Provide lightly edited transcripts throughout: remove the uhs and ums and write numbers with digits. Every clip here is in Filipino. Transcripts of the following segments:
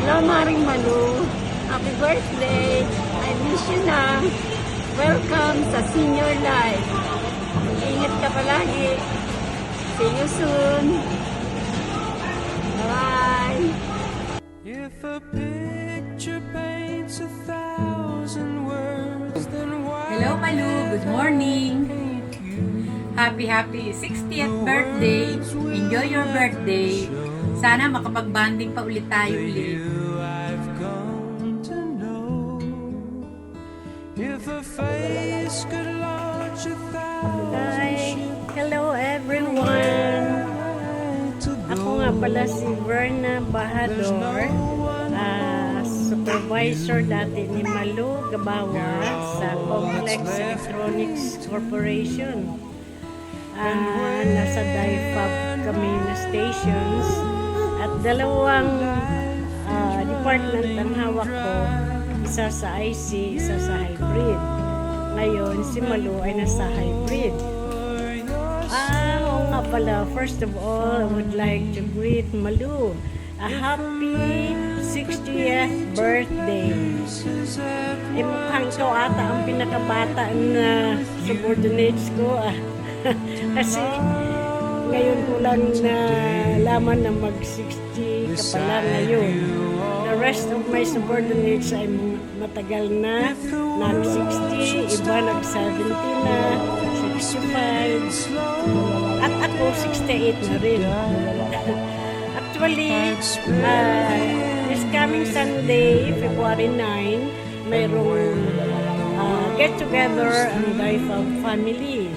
Hello, Maring Malu. Happy birthday. I wish you na. Welcome sa senior life. Ingat ka palagi. See you soon. Bye. If a picture paints 1,000 words, then why Hello Malu, good morning. Happy 60th birthday. Enjoy your birthday. Sana makapag-banding pa ulit tayo ulit. I've come to know? If a face could launch 1,000 Hi. Hello, everyone. Ako nga pala si Verna Bahador, supervisor dati ni Malu Gabawa sa Complex Electronics Corporation. Nasa DIFAB kami na stations at dalawang department ang hawak ko, isa sa IC, isa sa hybrid. Ngayon, si Malu ay nasa hybrid. Oo nga pala, first of all, I would like to greet Malu a happy 60th birthday. Mukhang ikaw ata ang pinakabata na subordinates ko. Kasi ngayon ko lang nalaman na mag-60 ka pala ngayon. The rest of my subordinates ay matagal na nag-60, iba nag-70 na, 65, at ako 68 na rin. Actually, this coming Sunday, February 9, mayroong get-together ang DIFAB family.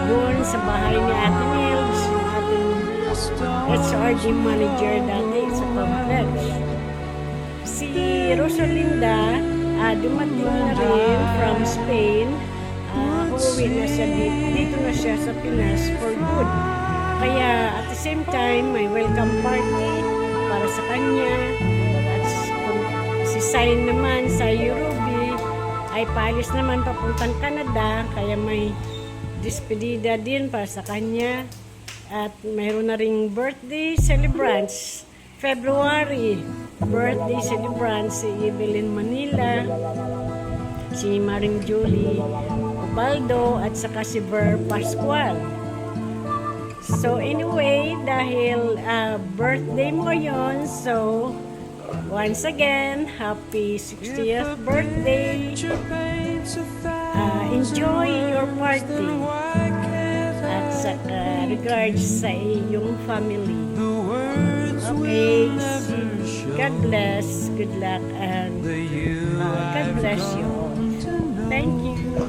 Doon sa bahay ni Ate Nils, ating HRD manager dati sa complex. Si Rosalinda, dumating na rin from Spain. Uuwi na siya dito na siya sa Pinas for good. Kaya at the same time, may welcome party para sa kanya. At si Sain naman sa Europe ay paalis naman papuntang Canada, kaya may despedida din para sa kanya. At mayroon na ring birthday celebrants. February, birthday celebrants si Evelyn Manila, si Maring Julie Ubaldo, at saka si Ver Pascual. So anyway, dahil birthday mo ngayon, so once again, happy 60th birthday. Enjoy your party. At saka regards sa iyong family. Okay, God bless, good luck, and God bless you all. Thank you.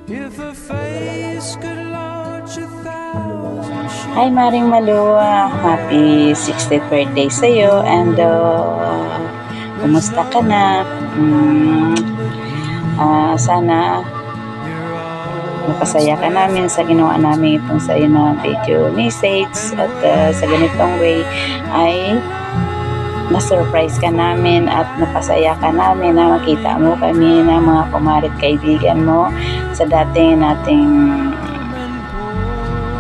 If a face could launch 1,000 Hi Maring Malu, happy 60th birthday sa'yo, and kumusta ka na? Sana napasaya ka namin sa ginawa namin itong sa iyo na video message, at sa ganitong way ay na-surprise ka namin at napasaya ka namin na makita mo kami na mga kumarit kaibigan mo sa dati nating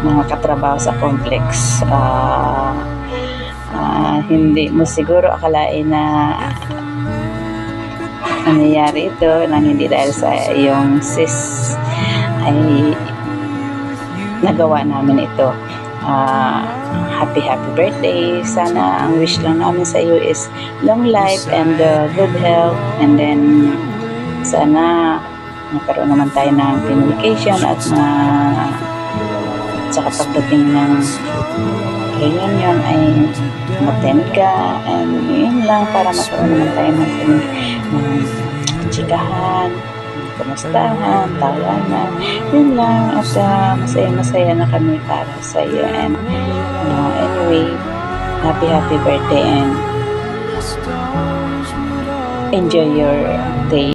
mga katrabaho sa complex. Hindi mo siguro akalain na nangyayari ito nang hindi dahil sa iyong sis ay nagawa namin ito. Happy birthday. Sana ang wish lang namin sa iyo is long life and good health, and then sana magkaroon naman tayo ng communication at saka pagdating ng reunion ay attend ka, and yun lang, para magkaroon naman tayo ng chikahan, kumustahan, tawanan, yun lang. At masaya na kami para sa iyo. And anyway, happy birthday, and enjoy your day.